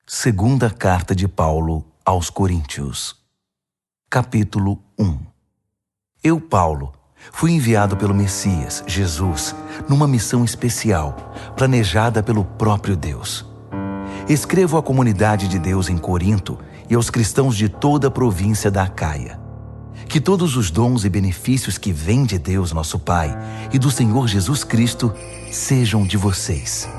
Segunda Carta de Paulo aos Coríntios, capítulo 1. Eu, Paulo, fui enviado pelo Messias, Jesus, numa missão especial, planejada pelo próprio Deus. Escrevo à comunidade de Deus em Corinto e aos cristãos de toda a província da Acaia. Que todos os dons e benefícios que vêm de Deus, nosso Pai, e do Senhor Jesus Cristo sejam de vocês.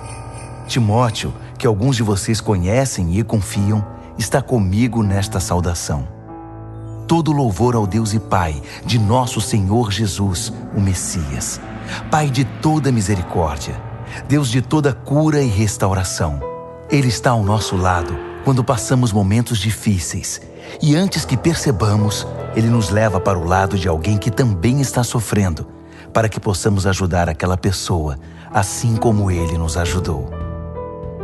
Timóteo, que alguns de vocês conhecem e confiam, está comigo nesta saudação. Todo louvor ao Deus e Pai de nosso Senhor Jesus, o Messias, Pai de toda misericórdia, Deus de toda cura e restauração. Ele está ao nosso lado quando passamos momentos difíceis e antes que percebamos, Ele nos leva para o lado de alguém que também está sofrendo, para que possamos ajudar aquela pessoa, assim como Ele nos ajudou.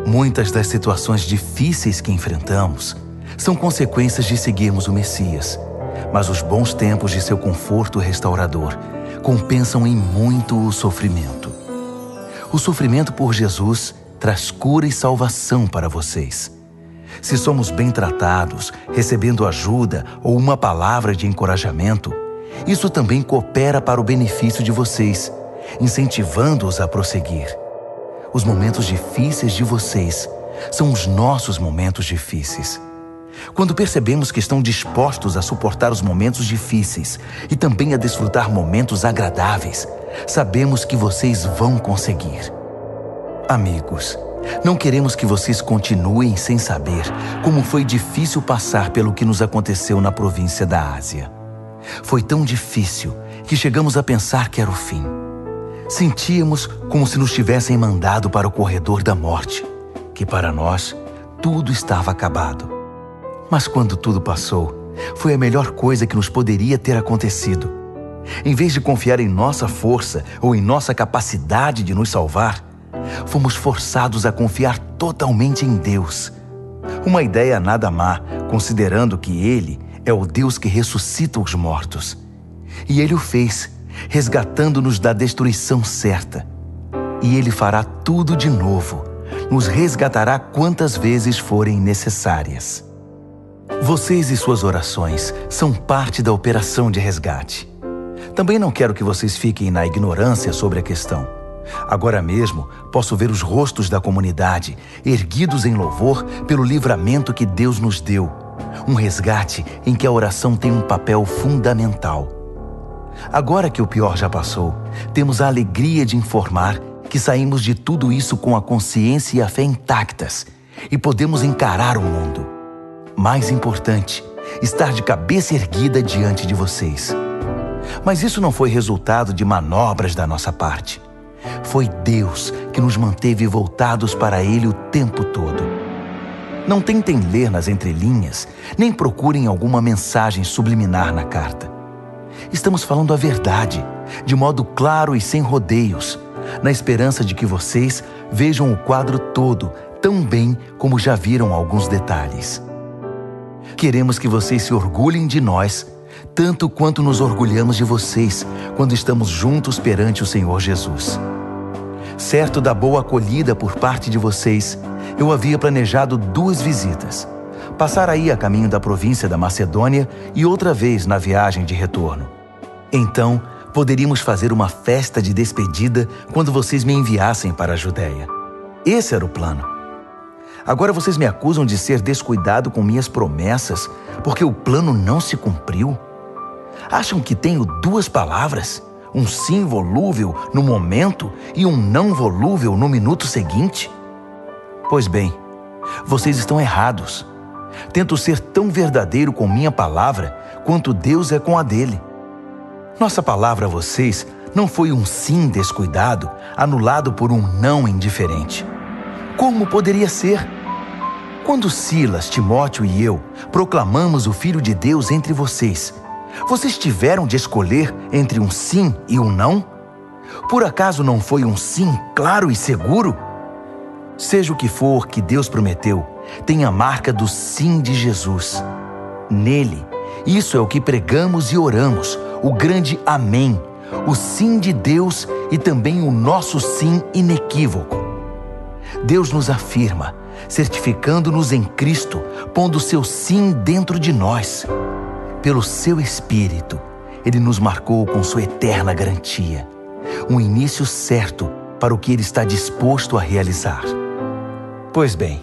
Muitas das situações difíceis que enfrentamos são consequências de seguirmos o Messias, mas os bons tempos de seu conforto restaurador compensam em muito o sofrimento. O sofrimento por Jesus traz cura e salvação para vocês. Se somos bem tratados, recebendo ajuda ou uma palavra de encorajamento, isso também coopera para o benefício de vocês, incentivando-os a prosseguir. Os momentos difíceis de vocês são os nossos momentos difíceis. Quando percebemos que estão dispostos a suportar os momentos difíceis e também a desfrutar momentos agradáveis, sabemos que vocês vão conseguir. Amigos, não queremos que vocês continuem sem saber como foi difícil passar pelo que nos aconteceu na província da Ásia. Foi tão difícil que chegamos a pensar que era o fim. Sentíamos como se nos tivessem mandado para o corredor da morte, que para nós tudo estava acabado. Mas quando tudo passou, foi a melhor coisa que nos poderia ter acontecido. Em vez de confiar em nossa força ou em nossa capacidade de nos salvar, fomos forçados a confiar totalmente em Deus. Uma ideia nada má, considerando que Ele é o Deus que ressuscita os mortos. E Ele o fez, resgatando-nos da destruição certa. E Ele fará tudo de novo, nos resgatará quantas vezes forem necessárias. Vocês e suas orações são parte da operação de resgate. Também não quero que vocês fiquem na ignorância sobre a questão. Agora mesmo, posso ver os rostos da comunidade erguidos em louvor pelo livramento que Deus nos deu. Um resgate em que a oração tem um papel fundamental. Agora que o pior já passou, temos a alegria de informar que saímos de tudo isso com a consciência e a fé intactas e podemos encarar o mundo. Mais importante, estar de cabeça erguida diante de vocês. Mas isso não foi resultado de manobras da nossa parte. Foi Deus que nos manteve voltados para Ele o tempo todo. Não tentem ler nas entrelinhas, nem procurem alguma mensagem subliminar na carta. Estamos falando a verdade, de modo claro e sem rodeios, na esperança de que vocês vejam o quadro todo tão bem como já viram alguns detalhes. Queremos que vocês se orgulhem de nós, tanto quanto nos orgulhamos de vocês quando estamos juntos perante o Senhor Jesus. Certo da boa acolhida por parte de vocês, eu havia planejado 2 visitas. Passar aí a caminho da província da Macedônia e outra vez na viagem de retorno. Então, poderíamos fazer uma festa de despedida quando vocês me enviassem para a Judéia. Esse era o plano. Agora vocês me acusam de ser descuidado com minhas promessas porque o plano não se cumpriu? Acham que tenho 2 palavras? Um sim volúvel no momento e um não volúvel no minuto seguinte? Pois bem, vocês estão errados. Tento ser tão verdadeiro com minha palavra quanto Deus é com a dele. Nossa palavra a vocês não foi um sim descuidado, anulado por um não indiferente. Como poderia ser? Quando Silas, Timóteo e eu proclamamos o Filho de Deus entre vocês, vocês tiveram de escolher entre um sim e um não? Por acaso não foi um sim claro e seguro? Seja o que for que Deus prometeu, tem a marca do sim de Jesus. Nele, isso é o que pregamos e oramos, o grande amém, o sim de Deus e também o nosso sim inequívoco. Deus nos afirma certificando-nos em Cristo, pondo seu sim dentro de nós. Pelo seu Espírito, Ele nos marcou com sua eterna garantia, um início certo para o que Ele está disposto a realizar. Pois bem,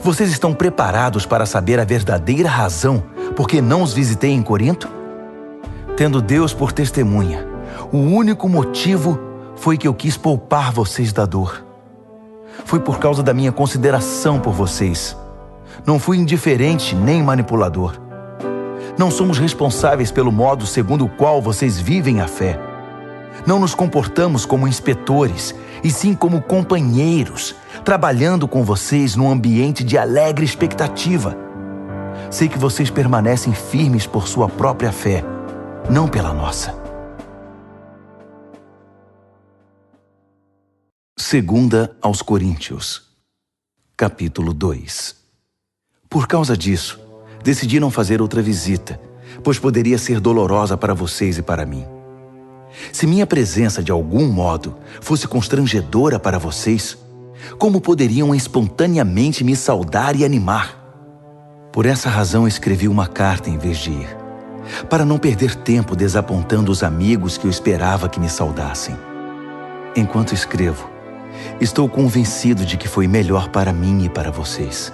vocês estão preparados para saber a verdadeira razão por que não os visitei em Corinto? Tendo Deus por testemunha, o único motivo foi que eu quis poupar vocês da dor. Foi por causa da minha consideração por vocês. Não fui indiferente nem manipulador. Não somos responsáveis pelo modo segundo o qual vocês vivem a fé. Não nos comportamos como inspetores, e sim como companheiros, trabalhando com vocês num ambiente de alegre expectativa. Sei que vocês permanecem firmes por sua própria fé, não pela nossa. Segunda aos Coríntios, capítulo 2. Por causa disso, decidi não fazer outra visita, pois poderia ser dolorosa para vocês e para mim. Se minha presença de algum modo fosse constrangedora para vocês, como poderiam espontaneamente me saudar e animar? Por essa razão escrevi uma carta em vez de ir, para não perder tempo desapontando os amigos que eu esperava que me saudassem. Enquanto escrevo, estou convencido de que foi melhor para mim e para vocês.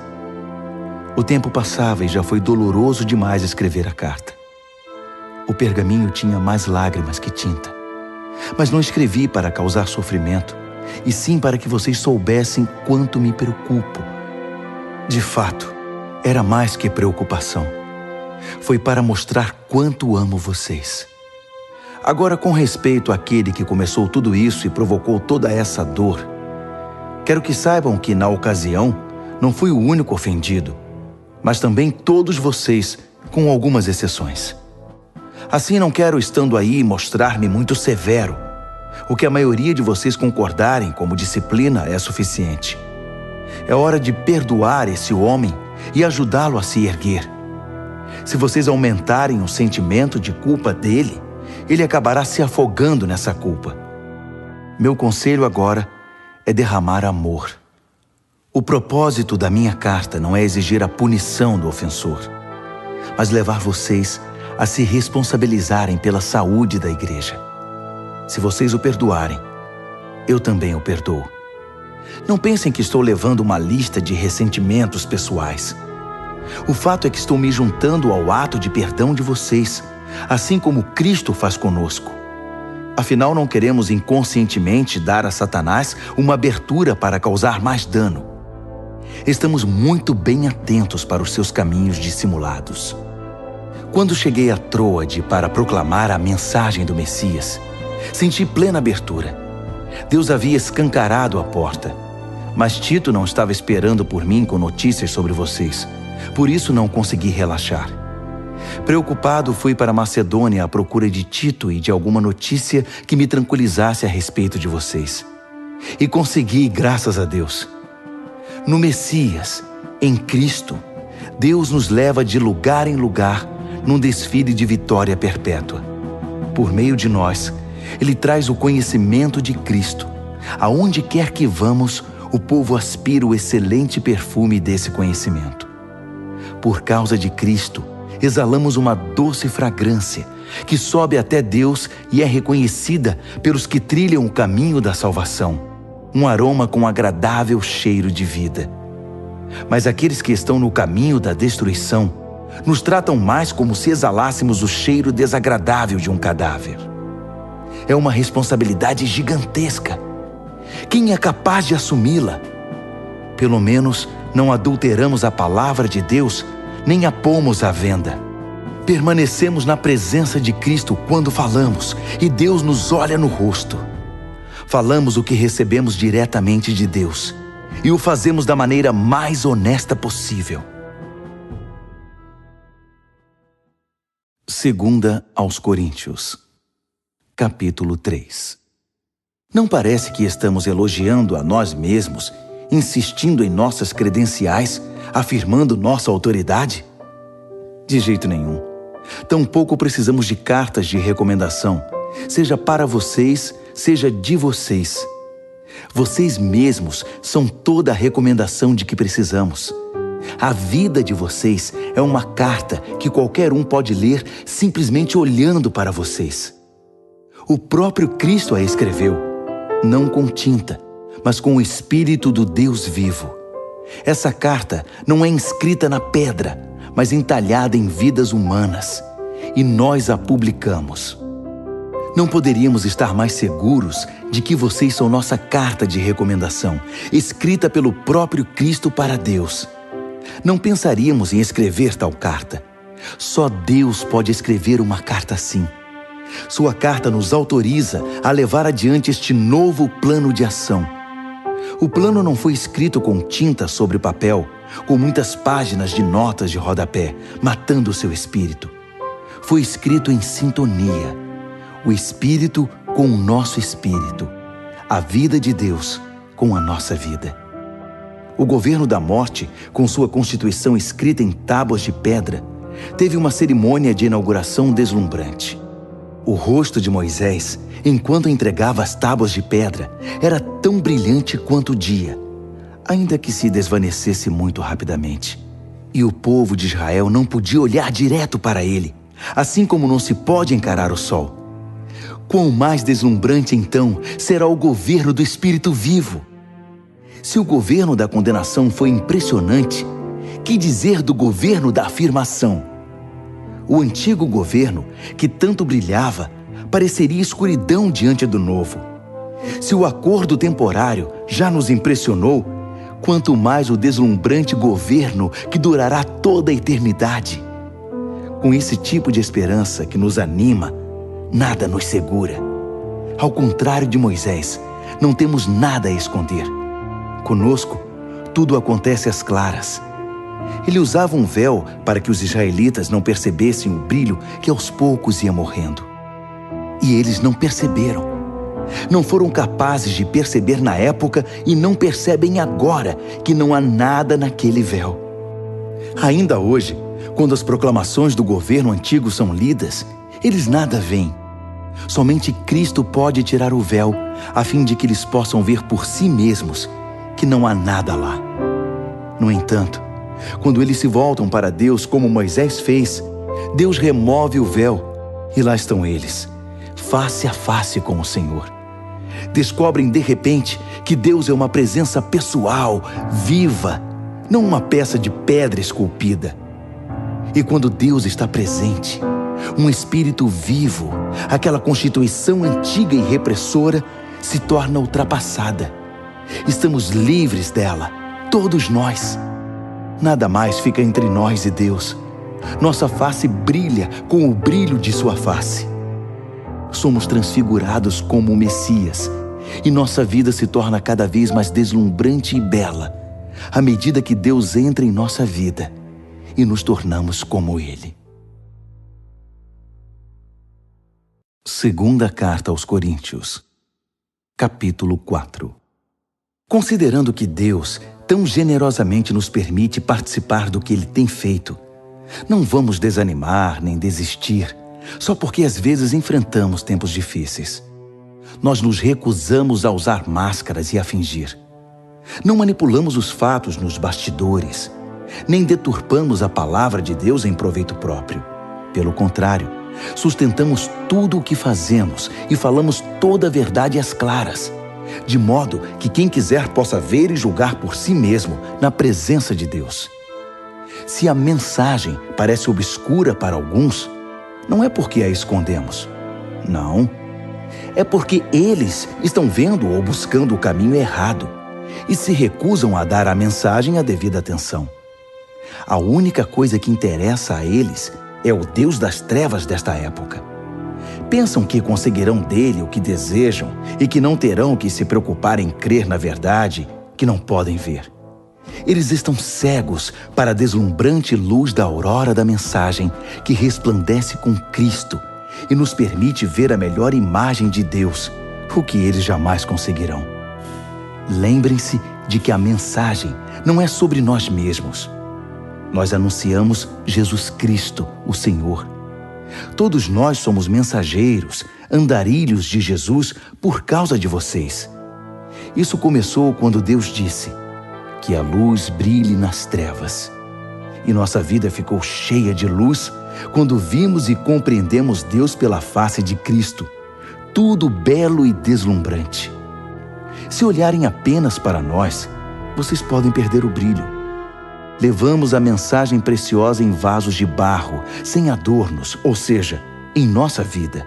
O tempo passava e já foi doloroso demais escrever a carta. O pergaminho tinha mais lágrimas que tinta. Mas não escrevi para causar sofrimento, e sim para que vocês soubessem quanto me preocupo. De fato, era mais que preocupação. Foi para mostrar quanto amo vocês. Agora, com respeito àquele que começou tudo isso e provocou toda essa dor, quero que saibam que, na ocasião, não fui o único ofendido, mas também todos vocês, com algumas exceções. Assim, não quero, estando aí, mostrar-me muito severo. O que a maioria de vocês concordarem como disciplina é suficiente. É hora de perdoar esse homem e ajudá-lo a se erguer. Se vocês aumentarem o sentimento de culpa dele, ele acabará se afogando nessa culpa. Meu conselho agora é derramar amor. O propósito da minha carta não é exigir a punição do ofensor, mas levar vocês a se responsabilizarem pela saúde da igreja. Se vocês o perdoarem, eu também o perdoo. Não pensem que estou levando uma lista de ressentimentos pessoais. O fato é que estou me juntando ao ato de perdão de vocês, assim como Cristo faz conosco. Afinal, não queremos inconscientemente dar a Satanás uma abertura para causar mais dano. Estamos muito bem atentos para os seus caminhos dissimulados. Quando cheguei a Troade para proclamar a mensagem do Messias, senti plena abertura. Deus havia escancarado a porta, mas Tito não estava esperando por mim com notícias sobre vocês, por isso não consegui relaxar. Preocupado, fui para Macedônia à procura de Tito e de alguma notícia que me tranquilizasse a respeito de vocês. E consegui, graças a Deus. No Messias, em Cristo, Deus nos leva de lugar em lugar num desfile de vitória perpétua. Por meio de nós, Ele traz o conhecimento de Cristo. Aonde quer que vamos, o povo aspira o excelente perfume desse conhecimento. Por causa de Cristo, exalamos uma doce fragrância que sobe até Deus e é reconhecida pelos que trilham o caminho da salvação. Um aroma com agradável cheiro de vida. Mas aqueles que estão no caminho da destruição nos tratam mais como se exalássemos o cheiro desagradável de um cadáver. É uma responsabilidade gigantesca. Quem é capaz de assumi-la? Pelo menos não adulteramos a palavra de Deus, nem a pomos à venda. Permanecemos na presença de Cristo quando falamos, e Deus nos olha no rosto. Falamos o que recebemos diretamente de Deus, e o fazemos da maneira mais honesta possível. Segunda aos Coríntios, capítulo 3. Não parece que estamos elogiando a nós mesmos, insistindo em nossas credenciais, afirmando nossa autoridade? De jeito nenhum. Tampouco precisamos de cartas de recomendação, seja para vocês, seja de vocês. Vocês mesmos são toda a recomendação de que precisamos. A vida de vocês é uma carta que qualquer um pode ler simplesmente olhando para vocês. O próprio Cristo a escreveu, não com tinta, mas com o Espírito do Deus vivo. Essa carta não é inscrita na pedra, mas entalhada em vidas humanas, e nós a publicamos. Não poderíamos estar mais seguros de que vocês são nossa carta de recomendação, escrita pelo próprio Cristo para Deus. Não pensaríamos em escrever tal carta. Só Deus pode escrever uma carta assim. Sua carta nos autoriza a levar adiante este novo plano de ação. O plano não foi escrito com tinta sobre papel, com muitas páginas de notas de rodapé, matando o seu espírito. Foi escrito em sintonia. O Espírito com o nosso espírito. A vida de Deus com a nossa vida. O governo da morte, com sua constituição escrita em tábuas de pedra, teve uma cerimônia de inauguração deslumbrante. O rosto de Moisés, enquanto entregava as tábuas de pedra, era tão brilhante quanto o dia, ainda que se desvanecesse muito rapidamente. E o povo de Israel não podia olhar direto para ele, assim como não se pode encarar o sol. Quão mais deslumbrante, então, será o governo do Espírito vivo? Se o governo da condenação foi impressionante, que dizer do governo da afirmação? O antigo governo, que tanto brilhava, pareceria escuridão diante do novo. Se o acordo temporário já nos impressionou, quanto mais o deslumbrante governo que durará toda a eternidade. Com esse tipo de esperança que nos anima, nada nos segura. Ao contrário de Moisés, não temos nada a esconder. Conosco, tudo acontece às claras. Ele usava um véu para que os israelitas não percebessem o brilho que aos poucos ia morrendo. E eles não perceberam. Não foram capazes de perceber na época e não percebem agora que não há nada naquele véu. Ainda hoje, quando as proclamações do governo antigo são lidas, eles nada veem. Somente Cristo pode tirar o véu, a fim de que eles possam ver por si mesmos que não há nada lá. No entanto, quando eles se voltam para Deus como Moisés fez, Deus remove o véu e lá estão eles, face a face com o Senhor. Descobrem de repente que Deus é uma presença pessoal, viva, não uma peça de pedra esculpida. E quando Deus está presente, um espírito vivo, aquela constituição antiga e repressora, se torna ultrapassada. Estamos livres dela, todos nós. Nada mais fica entre nós e Deus. Nossa face brilha com o brilho de sua face. Somos transfigurados como o Messias, e nossa vida se torna cada vez mais deslumbrante e bela, à medida que Deus entra em nossa vida e nos tornamos como Ele. Segunda Carta aos Coríntios, capítulo 4. Considerando que Deus tão generosamente nos permite participar do que Ele tem feito, não vamos desanimar nem desistir, só porque às vezes enfrentamos tempos difíceis. Nós nos recusamos a usar máscaras e a fingir. Não manipulamos os fatos nos bastidores, nem deturpamos a palavra de Deus em proveito próprio. Pelo contrário, sustentamos tudo o que fazemos e falamos toda a verdade às claras, de modo que quem quiser possa ver e julgar por si mesmo na presença de Deus. Se a mensagem parece obscura para alguns, não é porque a escondemos. Não. É porque eles estão vendo ou buscando o caminho errado e se recusam a dar à mensagem a devida atenção. A única coisa que interessa a eles é o Deus das trevas desta época. Pensam que conseguirão dele o que desejam e que não terão que se preocupar em crer na verdade que não podem ver. Eles estão cegos para a deslumbrante luz da aurora da mensagem que resplandece com Cristo e nos permite ver a melhor imagem de Deus, o que eles jamais conseguirão. Lembrem-se de que a mensagem não é sobre nós mesmos. Nós anunciamos Jesus Cristo, o Senhor. Todos nós somos mensageiros, andarilhos de Jesus por causa de vocês. Isso começou quando Deus disse que a luz brilhe nas trevas. E nossa vida ficou cheia de luz quando vimos e compreendemos Deus pela face de Cristo, tudo belo e deslumbrante. Se olharem apenas para nós, vocês podem perder o brilho. Levamos a mensagem preciosa em vasos de barro, sem adornos, ou seja, em nossa vida.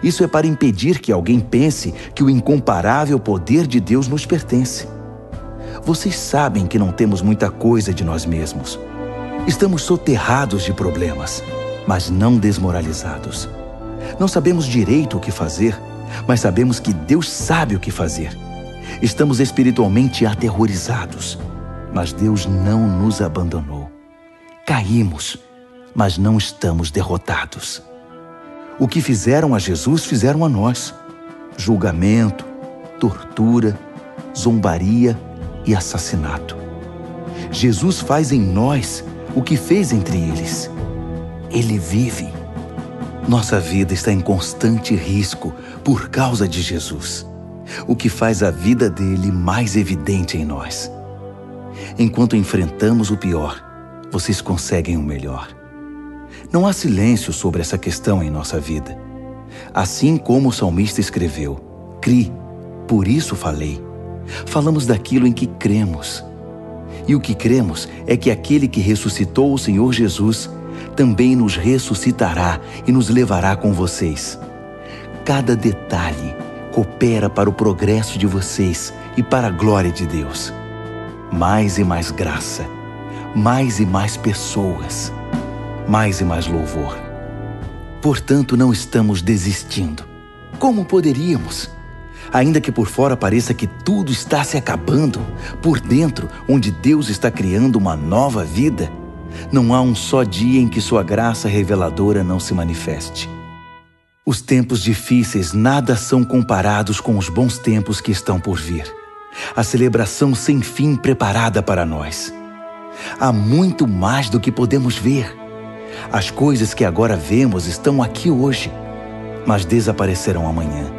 Isso é para impedir que alguém pense que o incomparável poder de Deus nos pertence. Vocês sabem que não temos muita coisa de nós mesmos. Estamos soterrados de problemas, mas não desmoralizados. Não sabemos direito o que fazer, mas sabemos que Deus sabe o que fazer. Estamos espiritualmente aterrorizados, mas Deus não nos abandonou. Caímos, mas não estamos derrotados. O que fizeram a Jesus, fizeram a nós. Julgamento, tortura, zombaria e assassinato. Jesus faz em nós o que fez entre eles. Ele vive. Nossa vida está em constante risco por causa de Jesus, o que faz a vida dele mais evidente em nós. Enquanto enfrentamos o pior, vocês conseguem o melhor. Não há silêncio sobre essa questão em nossa vida. Assim como o salmista escreveu, "Cri, por isso falei." Falamos daquilo em que cremos. E o que cremos é que aquele que ressuscitou o Senhor Jesus também nos ressuscitará e nos levará com vocês. Cada detalhe coopera para o progresso de vocês e para a glória de Deus. Mais e mais graça, mais e mais pessoas, mais e mais louvor. Portanto, não estamos desistindo. Como poderíamos? Ainda que por fora pareça que tudo está se acabando, por dentro, onde Deus está criando uma nova vida, não há um só dia em que sua graça reveladora não se manifeste. Os tempos difíceis nada são comparados com os bons tempos que estão por vir. A celebração sem fim preparada para nós. Há muito mais do que podemos ver. As coisas que agora vemos estão aqui hoje, mas desaparecerão amanhã.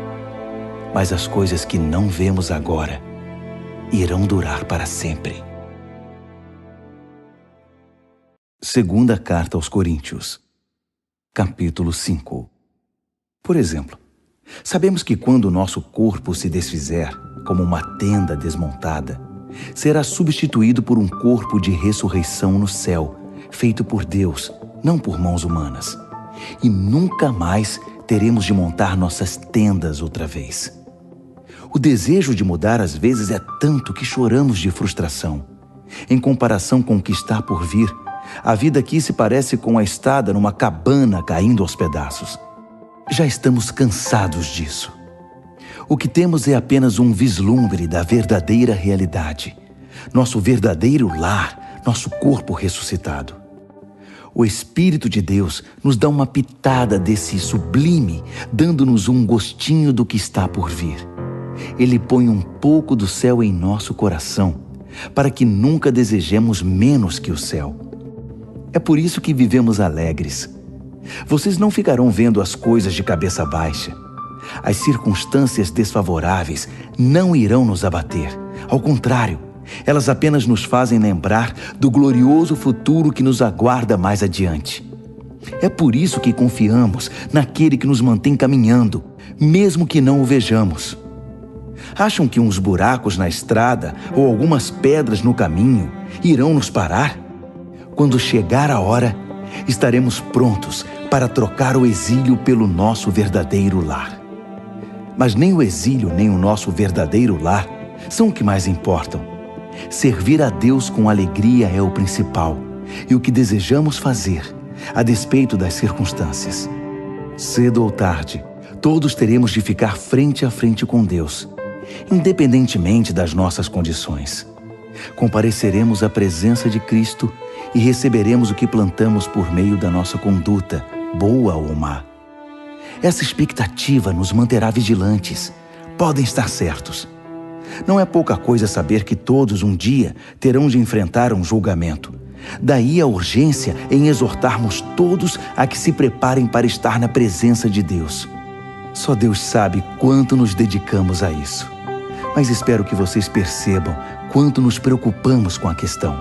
Mas as coisas que não vemos agora irão durar para sempre. Segunda Carta aos Coríntios, capítulo 5. Por exemplo, sabemos que quando o nosso corpo se desfizer, como uma tenda desmontada, será substituído por um corpo de ressurreição no céu, feito por Deus, não por mãos humanas. E nunca mais teremos de montar nossas tendas outra vez. O desejo de mudar às vezes é tanto que choramos de frustração. Em comparação com o que está por vir, a vida aqui se parece com a estada numa cabana caindo aos pedaços. Já estamos cansados disso. O que temos é apenas um vislumbre da verdadeira realidade. Nosso verdadeiro lar, nosso corpo ressuscitado. O Espírito de Deus nos dá uma pitada desse sublime, dando-nos um gostinho do que está por vir. Ele põe um pouco do céu em nosso coração, para que nunca desejemos menos que o céu. É por isso que vivemos alegres. Vocês não ficarão vendo as coisas de cabeça baixa. As circunstâncias desfavoráveis não irão nos abater. Ao contrário, elas apenas nos fazem lembrar do glorioso futuro que nos aguarda mais adiante. É por isso que confiamos naquele que nos mantém caminhando, mesmo que não o vejamos. Acham que uns buracos na estrada ou algumas pedras no caminho irão nos parar? Quando chegar a hora, estaremos prontos para trocar o exílio pelo nosso verdadeiro lar. Mas nem o exílio nem o nosso verdadeiro lar são o que mais importam. Servir a Deus com alegria é o principal e o que desejamos fazer, a despeito das circunstâncias. Cedo ou tarde, todos teremos de ficar frente a frente com Deus, independentemente das nossas condições. Compareceremos à presença de Cristo e receberemos o que plantamos por meio da nossa conduta, boa ou má. Essa expectativa nos manterá vigilantes. Podem estar certos. Não é pouca coisa saber que todos um dia terão de enfrentar um julgamento. Daí a urgência em exortarmos todos a que se preparem para estar na presença de Deus. Só Deus sabe quanto nos dedicamos a isso. mas espero que vocês percebam quanto nos preocupamos com a questão.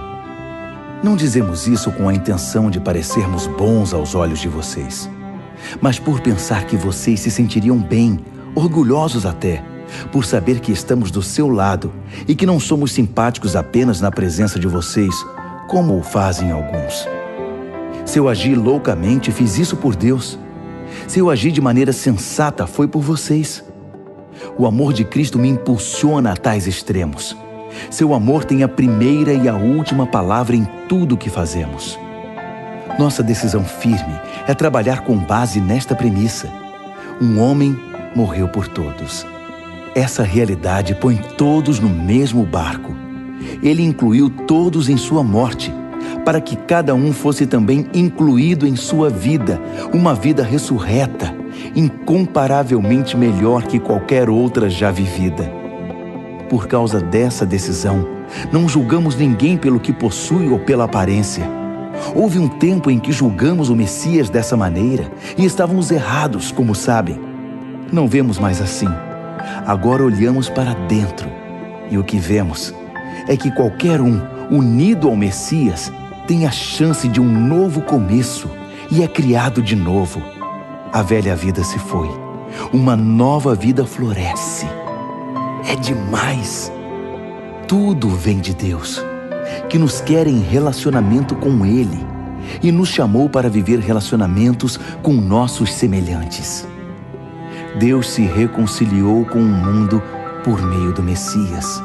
Não dizemos isso com a intenção de parecermos bons aos olhos de vocês, mas por pensar que vocês se sentiriam bem, orgulhosos até, por saber que estamos do seu lado e que não somos simpáticos apenas na presença de vocês, como o fazem alguns. Se eu agi loucamente, fiz isso por Deus. Se eu agi de maneira sensata, foi por vocês. O amor de Cristo me impulsiona a tais extremos. Seu amor tem a primeira e a última palavra em tudo o que fazemos. Nossa decisão firme é trabalhar com base nesta premissa: um homem morreu por todos. Essa realidade põe todos no mesmo barco. Ele incluiu todos em sua morte, para que cada um fosse também incluído em sua vida, uma vida ressurreta, incomparavelmente melhor que qualquer outra já vivida. Por causa dessa decisão, não julgamos ninguém pelo que possui ou pela aparência. Houve um tempo em que julgamos o Messias dessa maneira e estávamos errados, como sabem. Não vemos mais assim. Agora olhamos para dentro e o que vemos é que qualquer um unido ao Messias tem a chance de um novo começo e é criado de novo. A velha vida se foi, uma nova vida floresce. É demais! Tudo vem de Deus, que nos quer em relacionamento com Ele e nos chamou para viver relacionamentos com nossos semelhantes. Deus se reconciliou com o mundo por meio do Messias,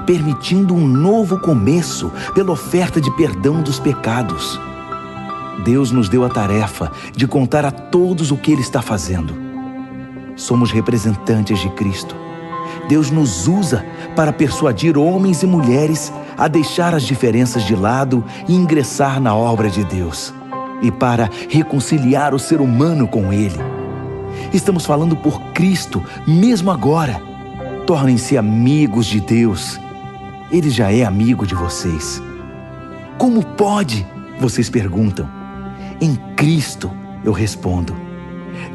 permitindo um novo começo pela oferta de perdão dos pecados. Deus nos deu a tarefa de contar a todos o que Ele está fazendo. Somos representantes de Cristo. Deus nos usa para persuadir homens e mulheres a deixar as diferenças de lado e ingressar na obra de Deus, e para reconciliar o ser humano com Ele. Estamos falando por Cristo, mesmo agora. Tornem-se amigos de Deus. Ele já é amigo de vocês. Como pode? Vocês perguntam. Em Cristo, eu respondo.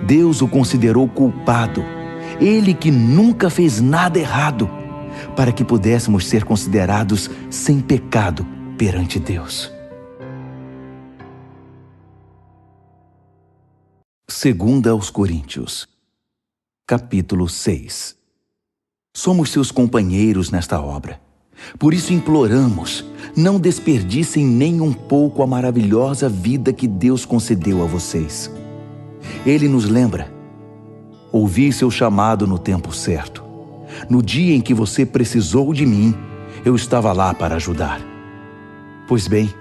Deus o considerou culpado, Ele que nunca fez nada errado, para que pudéssemos ser considerados sem pecado perante Deus. 2 aos Coríntios, capítulo 6. Somos seus companheiros nesta obra. Por isso imploramos, não desperdicem nem um pouco a maravilhosa vida que Deus concedeu a vocês. Ele nos lembra: ouvi seu chamado no tempo certo. No dia em que você precisou de mim, eu estava lá para ajudar. Pois bem,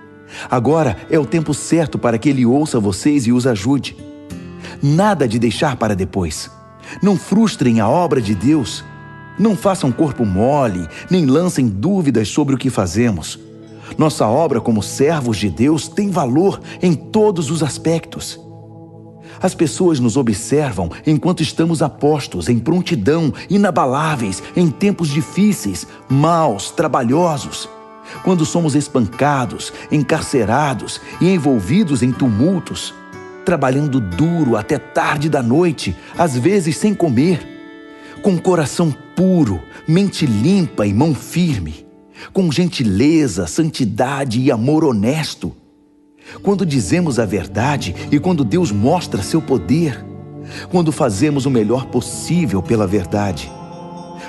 agora é o tempo certo para que Ele ouça vocês e os ajude. Nada de deixar para depois. Não frustrem a obra de Deus. Não façam corpo mole, nem lancem dúvidas sobre o que fazemos. Nossa obra como servos de Deus tem valor em todos os aspectos. As pessoas nos observam enquanto estamos a postos, em prontidão, inabaláveis, em tempos difíceis, maus, trabalhosos. Quando somos espancados, encarcerados e envolvidos em tumultos, trabalhando duro até tarde da noite, às vezes sem comer, com coração puro, mente limpa e mão firme, com gentileza, santidade e amor honesto. Quando dizemos a verdade e quando Deus mostra seu poder, quando fazemos o melhor possível pela verdade,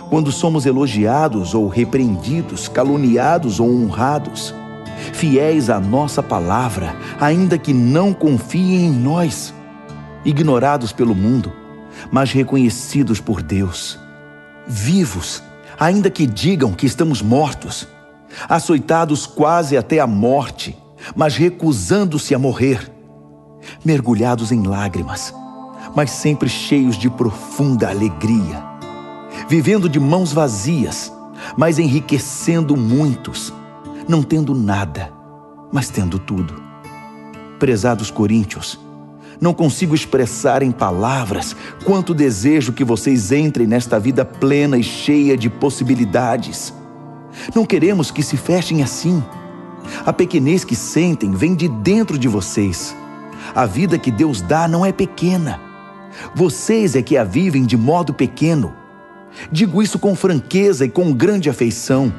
quando somos elogiados ou repreendidos, caluniados ou honrados, fiéis à nossa palavra, ainda que não confiem em nós, ignorados pelo mundo, mas reconhecidos por Deus, vivos, ainda que digam que estamos mortos, açoitados quase até a morte, mas recusando-se a morrer, mergulhados em lágrimas, mas sempre cheios de profunda alegria, vivendo de mãos vazias, mas enriquecendo muitos, não tendo nada, mas tendo tudo. Prezados coríntios, não consigo expressar em palavras quanto desejo que vocês entrem nesta vida plena e cheia de possibilidades. Não queremos que se fechem assim. A pequenez que sentem vem de dentro de vocês. A vida que Deus dá não é pequena. Vocês é que a vivem de modo pequeno. Digo isso com franqueza e com grande afeição.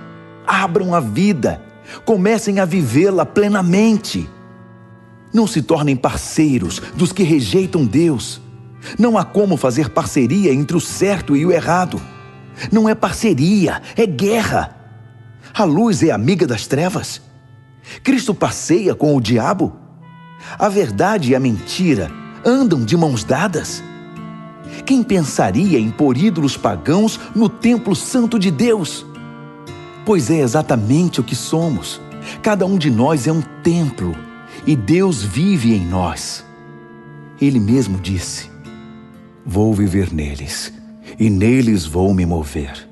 Abram a vida, comecem a vivê-la plenamente. Não se tornem parceiros dos que rejeitam Deus. Não há como fazer parceria entre o certo e o errado. Não é parceria, é guerra. A luz é amiga das trevas. Cristo passeia com o diabo. A verdade e a mentira andam de mãos dadas. Quem pensaria em pôr ídolos pagãos no templo santo de Deus? Pois é exatamente o que somos. Cada um de nós é um templo e Deus vive em nós. Ele mesmo disse: vou viver neles e neles vou me mover.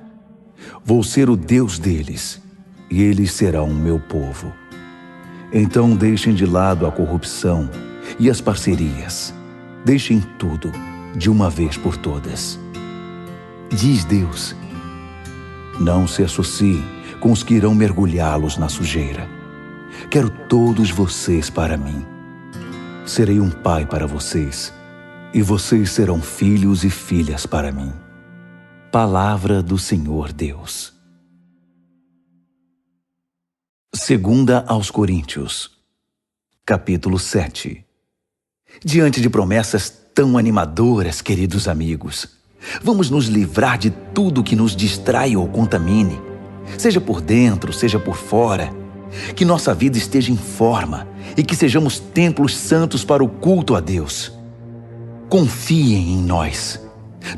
Vou ser o Deus deles e eles serão o meu povo. Então deixem de lado a corrupção e as parcerias. Deixem tudo de uma vez por todas. Diz Deus: não se associem com os que irão mergulhá-los na sujeira. Quero todos vocês para mim. Serei um pai para vocês, e vocês serão filhos e filhas para mim. Palavra do Senhor Deus. Segunda aos Coríntios, capítulo 7. Diante de promessas tão animadoras, queridos amigos, vamos nos livrar de tudo que nos distrai ou contamine, seja por dentro, seja por fora. Que nossa vida esteja em forma e que sejamos templos santos para o culto a Deus. Confiem em nós.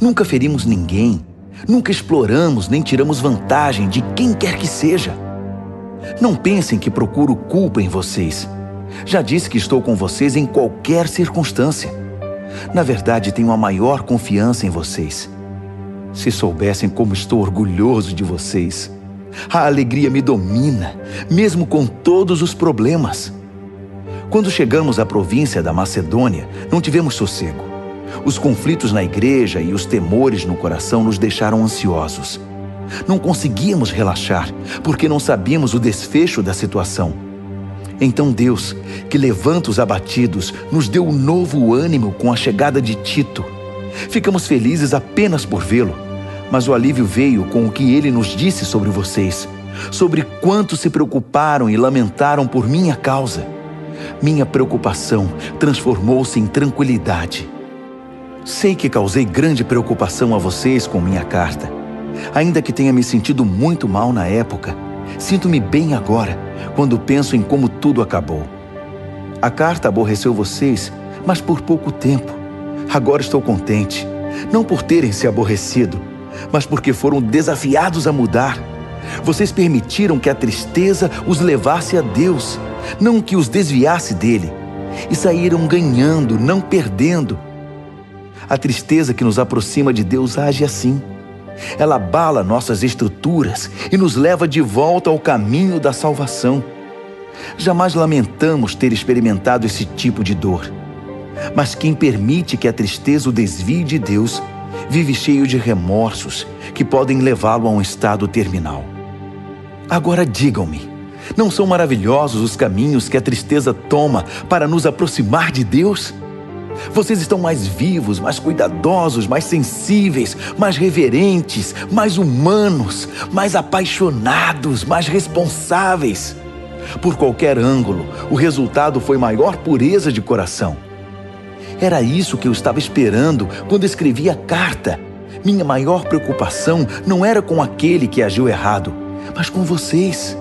Nunca ferimos ninguém, nunca exploramos nem tiramos vantagem de quem quer que seja. Não pensem que procuro culpa em vocês. Já disse que estou com vocês em qualquer circunstância. Na verdade, tenho a maior confiança em vocês. Se soubessem como estou orgulhoso de vocês. A alegria me domina, mesmo com todos os problemas. Quando chegamos à província da Macedônia, não tivemos sossego. Os conflitos na igreja e os temores no coração nos deixaram ansiosos. Não conseguíamos relaxar, porque não sabíamos o desfecho da situação. Então Deus, que levanta os abatidos, nos deu um novo ânimo com a chegada de Tito. Ficamos felizes apenas por vê-lo, mas o alívio veio com o que ele nos disse sobre vocês, sobre quanto se preocuparam e lamentaram por minha causa. Minha preocupação transformou-se em tranquilidade. Sei que causei grande preocupação a vocês com minha carta. Ainda que tenha me sentido muito mal na época, sinto-me bem agora, quando penso em como tudo acabou. A carta aborreceu vocês, mas por pouco tempo. Agora estou contente, não por terem se aborrecido, mas porque foram desafiados a mudar. Vocês permitiram que a tristeza os levasse a Deus, não que os desviasse dele, e saíram ganhando, não perdendo. A tristeza que nos aproxima de Deus age assim. Ela abala nossas estruturas e nos leva de volta ao caminho da salvação. Jamais lamentamos ter experimentado esse tipo de dor. Mas quem permite que a tristeza o desvie de Deus, vive cheio de remorsos que podem levá-lo a um estado terminal. Agora digam-me, não são maravilhosos os caminhos que a tristeza toma para nos aproximar de Deus? Vocês estão mais vivos, mais cuidadosos, mais sensíveis, mais reverentes, mais humanos, mais apaixonados, mais responsáveis. Por qualquer ângulo, o resultado foi maior pureza de coração. Era isso que eu estava esperando quando escrevi a carta. Minha maior preocupação não era com aquele que agiu errado, mas com vocês.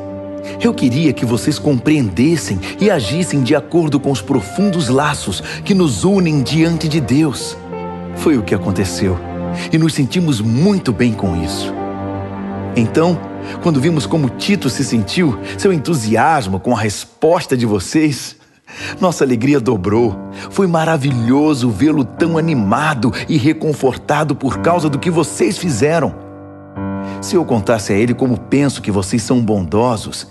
Eu queria que vocês compreendessem e agissem de acordo com os profundos laços que nos unem diante de Deus. Foi o que aconteceu, e nos sentimos muito bem com isso. Então, quando vimos como Tito se sentiu, seu entusiasmo com a resposta de vocês, nossa alegria dobrou. Foi maravilhoso vê-lo tão animado e reconfortado por causa do que vocês fizeram. Se eu contasse a ele como penso que vocês são bondosos,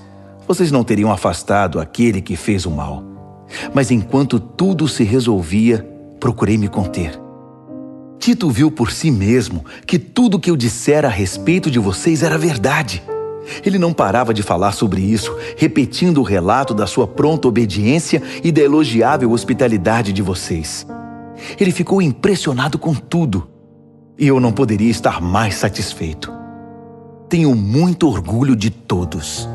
vocês não teriam afastado aquele que fez o mal. Mas enquanto tudo se resolvia, procurei me conter. Tito viu por si mesmo que tudo que eu dissera a respeito de vocês era verdade. Ele não parava de falar sobre isso, repetindo o relato da sua pronta obediência e da elogiável hospitalidade de vocês. Ele ficou impressionado com tudo. e eu não poderia estar mais satisfeito. Tenho muito orgulho de todos.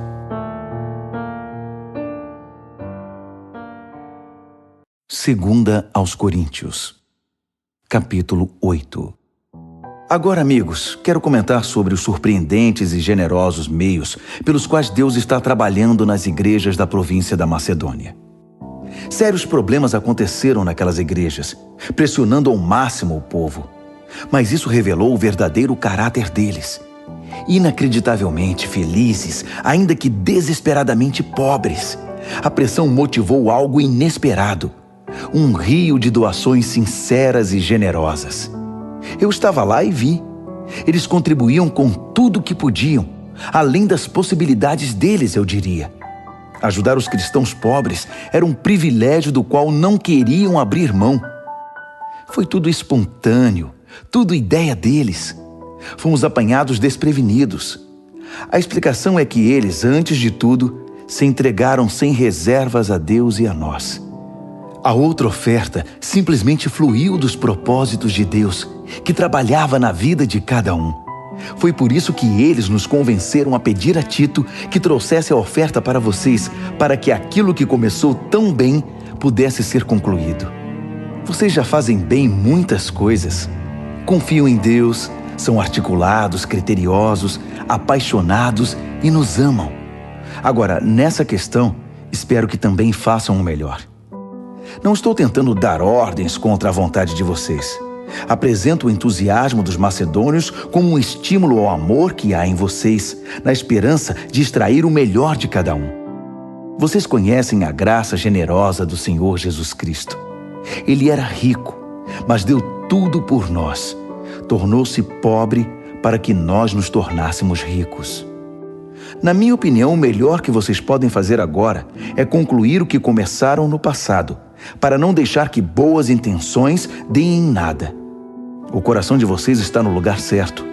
Segunda aos Coríntios, capítulo 8. Agora, amigos, quero comentar sobre os surpreendentes e generosos meios pelos quais Deus está trabalhando nas igrejas da província da Macedônia. Sérios problemas aconteceram naquelas igrejas, pressionando ao máximo o povo. Mas isso revelou o verdadeiro caráter deles. Inacreditavelmente felizes, ainda que desesperadamente pobres, a pressão motivou algo inesperado. Um rio de doações sinceras e generosas. Eu estava lá e vi. Eles contribuíam com tudo o que podiam, além das possibilidades deles, eu diria. Ajudar os cristãos pobres era um privilégio do qual não queriam abrir mão. Foi tudo espontâneo, tudo ideia deles. Fomos apanhados desprevenidos. A explicação é que eles, antes de tudo, se entregaram sem reservas a Deus e a nós. A outra oferta simplesmente fluiu dos propósitos de Deus, que trabalhava na vida de cada um. Foi por isso que eles nos convenceram a pedir a Tito que trouxesse a oferta para vocês, para que aquilo que começou tão bem pudesse ser concluído. Vocês já fazem bem muitas coisas. Confiam em Deus, são articulados, criteriosos, apaixonados e nos amam. Agora, nessa questão, espero que também façam o melhor. Não estou tentando dar ordens contra a vontade de vocês. Apresento o entusiasmo dos macedônios como um estímulo ao amor que há em vocês, na esperança de extrair o melhor de cada um. Vocês conhecem a graça generosa do Senhor Jesus Cristo. Ele era rico, mas deu tudo por nós. Tornou-se pobre para que nós nos tornássemos ricos. Na minha opinião, o melhor que vocês podem fazer agora é concluir o que começaram no passado, para não deixar que boas intenções deem em nada. O coração de vocês está no lugar certo.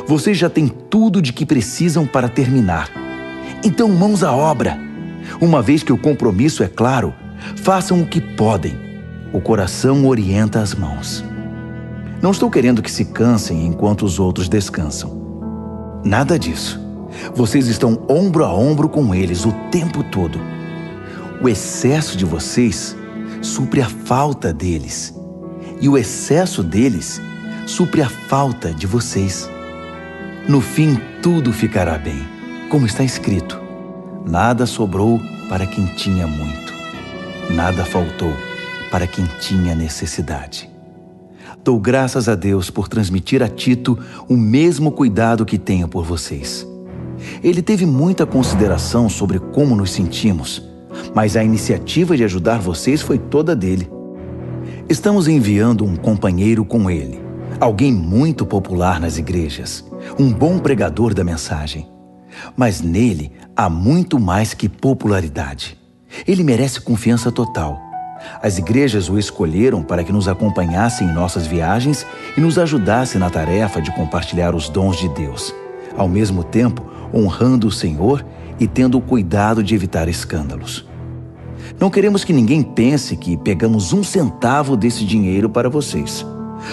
Vocês já têm tudo de que precisam para terminar. Então, mãos à obra. Uma vez que o compromisso é claro, façam o que podem. O coração orienta as mãos. Não estou querendo que se cansem enquanto os outros descansam. Nada disso. Vocês estão ombro a ombro com eles o tempo todo. O excesso de vocês supre a falta deles. E o excesso deles supre a falta de vocês. No fim, tudo ficará bem. Como está escrito, nada sobrou para quem tinha muito. Nada faltou para quem tinha necessidade. Dou graças a Deus por transmitir a Tito o mesmo cuidado que tenho por vocês. Ele teve muita consideração sobre como nos sentimos, mas a iniciativa de ajudar vocês foi toda dele. Estamos enviando um companheiro com ele, alguém muito popular nas igrejas, um bom pregador da mensagem. Mas nele há muito mais que popularidade. Ele merece confiança total. As igrejas o escolheram para que nos acompanhasse em nossas viagens e nos ajudasse na tarefa de compartilhar os dons de Deus, ao mesmo tempo honrando o Senhor e tendo o cuidado de evitar escândalos. Não queremos que ninguém pense que pegamos um centavo desse dinheiro para vocês.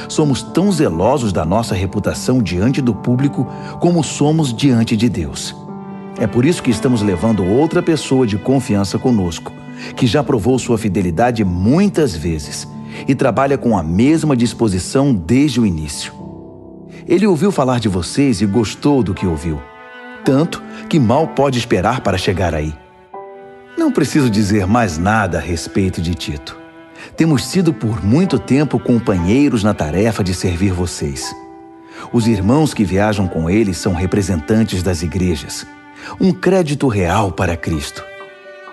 Somos tão zelosos da nossa reputação diante do público como somos diante de Deus. É por isso que estamos levando outra pessoa de confiança conosco, que já provou sua fidelidade muitas vezes e trabalha com a mesma disposição desde o início. Ele ouviu falar de vocês e gostou do que ouviu, tanto que mal pode esperar para chegar aí. Não preciso dizer mais nada a respeito de Tito. Temos sido por muito tempo companheiros na tarefa de servir vocês. Os irmãos que viajam com ele são representantes das igrejas. Um crédito real para Cristo.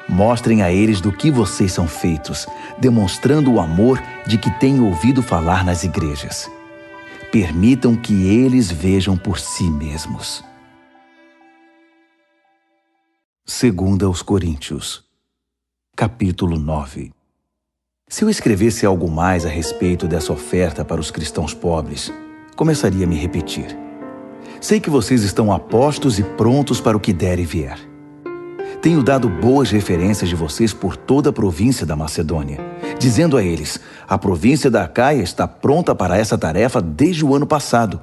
Mostrem a eles do que vocês são feitos, demonstrando o amor de que têm ouvido falar nas igrejas. Permitam que eles vejam por si mesmos. Segunda aos Coríntios, capítulo 9. Se eu escrevesse algo mais a respeito dessa oferta para os cristãos pobres, começaria a me repetir. Sei que vocês estão apostos e prontos para o que der e vier. Tenho dado boas referências de vocês por toda a província da Macedônia dizendo a eles: a província da Acaia está pronta para essa tarefa desde o ano passado,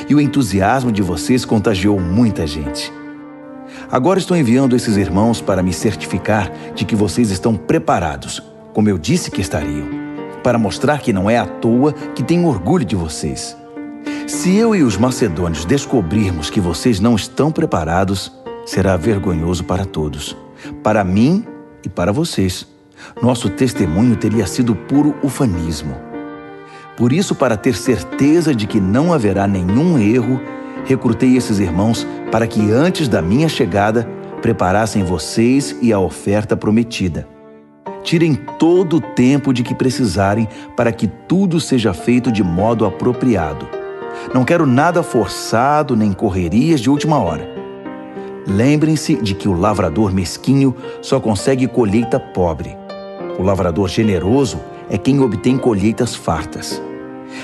e o entusiasmo de vocês contagiou muita gente. Agora estou enviando esses irmãos para me certificar de que vocês estão preparados, como eu disse que estariam, para mostrar que não é à toa que tenho orgulho de vocês. Se eu e os macedônios descobrirmos que vocês não estão preparados, será vergonhoso para todos, para mim e para vocês. Nosso testemunho teria sido puro ufanismo. Por isso, para ter certeza de que não haverá nenhum erro, recrutei esses irmãos para que antes da minha chegada preparassem vocês e a oferta prometida. Tirem todo o tempo de que precisarem para que tudo seja feito de modo apropriado. Não quero nada forçado nem correrias de última hora. Lembrem-se de que o lavrador mesquinho só consegue colheita pobre. O lavrador generoso é quem obtém colheitas fartas.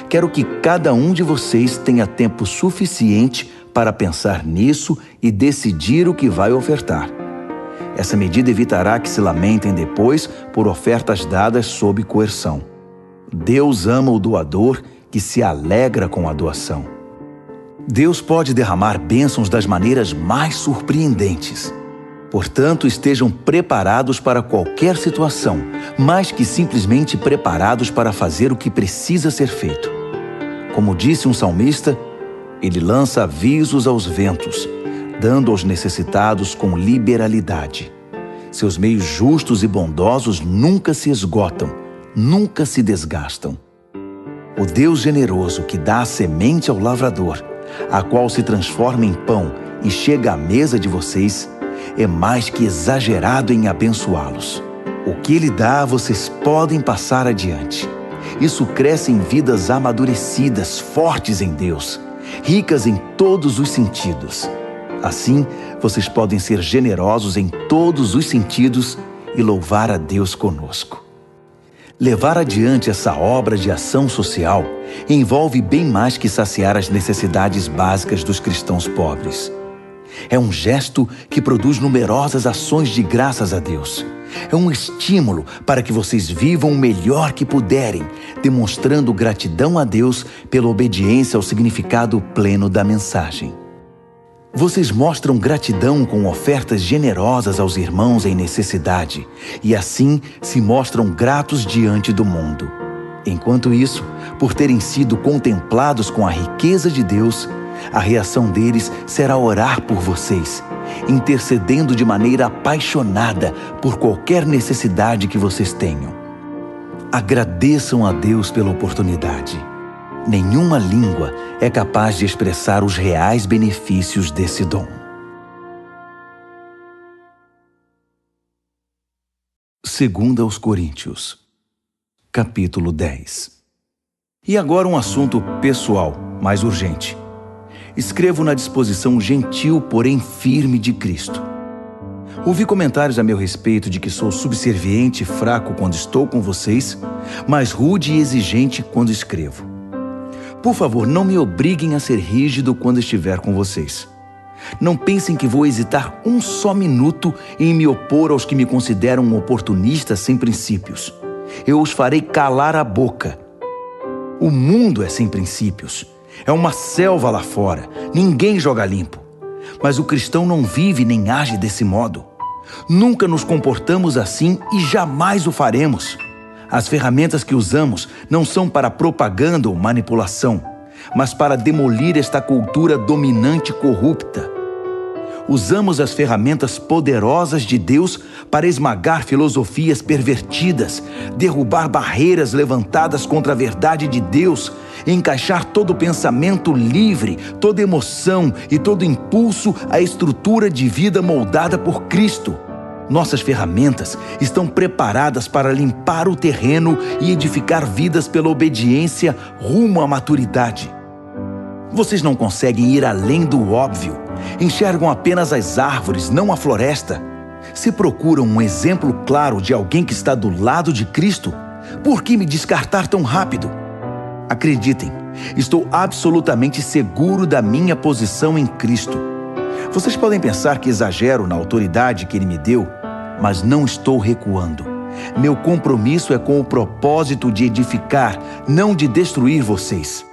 Quero que cada um de vocês tenha tempo suficiente para pensar nisso e decidir o que vai ofertar. Essa medida evitará que se lamentem depois por ofertas dadas sob coerção. Deus ama o doador que se alegra com a doação. Deus pode derramar bênçãos das maneiras mais surpreendentes. Portanto, estejam preparados para qualquer situação, mais que simplesmente preparados para fazer o que precisa ser feito. Como disse um salmista, ele lança avisos aos ventos, dando aos necessitados com liberalidade. Seus meios justos e bondosos nunca se esgotam, nunca se desgastam. O Deus generoso que dá a semente ao lavrador, a qual se transforma em pão e chega à mesa de vocês, é mais que exagerado em abençoá-los. O que Ele dá, vocês podem passar adiante. Isso cresce em vidas amadurecidas, fortes em Deus, ricas em todos os sentidos. Assim, vocês podem ser generosos em todos os sentidos e louvar a Deus conosco. Levar adiante essa obra de ação social envolve bem mais que saciar as necessidades básicas dos cristãos pobres. É um gesto que produz numerosas ações de graças a Deus. É um estímulo para que vocês vivam o melhor que puderem, demonstrando gratidão a Deus pela obediência ao significado pleno da mensagem. Vocês mostram gratidão com ofertas generosas aos irmãos em necessidade e assim se mostram gratos diante do mundo. Enquanto isso, por terem sido contemplados com a riqueza de Deus, a reação deles será orar por vocês, intercedendo de maneira apaixonada por qualquer necessidade que vocês tenham. Agradeçam a Deus pela oportunidade. Nenhuma língua é capaz de expressar os reais benefícios desse dom. Segunda aos Coríntios, capítulo 10. E agora um assunto pessoal, mais urgente. Escrevo na disposição gentil, porém firme de Cristo. Ouvi comentários a meu respeito de que sou subserviente e fraco quando estou com vocês, mas rude e exigente quando escrevo. Por favor, não me obriguem a ser rígido quando estiver com vocês. Não pensem que vou hesitar um só minuto em me opor aos que me consideram oportunistas sem princípios. Eu os farei calar a boca. O mundo é sem princípios. É uma selva lá fora. Ninguém joga limpo. Mas o cristão não vive nem age desse modo. Nunca nos comportamos assim e jamais o faremos. As ferramentas que usamos não são para propaganda ou manipulação, mas para demolir esta cultura dominante e corrupta. Usamos as ferramentas poderosas de Deus para esmagar filosofias pervertidas, derrubar barreiras levantadas contra a verdade de Deus, encaixar todo pensamento livre, toda emoção e todo impulso à estrutura de vida moldada por Cristo. Nossas ferramentas estão preparadas para limpar o terreno e edificar vidas pela obediência rumo à maturidade. Vocês não conseguem ir além do óbvio. Enxergam apenas as árvores, não a floresta. Se procuram um exemplo claro de alguém que está do lado de Cristo, por que me descartar tão rápido? Acreditem, estou absolutamente seguro da minha posição em Cristo. Vocês podem pensar que exagero na autoridade que Ele me deu, mas não estou recuando. Meu compromisso é com o propósito de edificar, não de destruir vocês.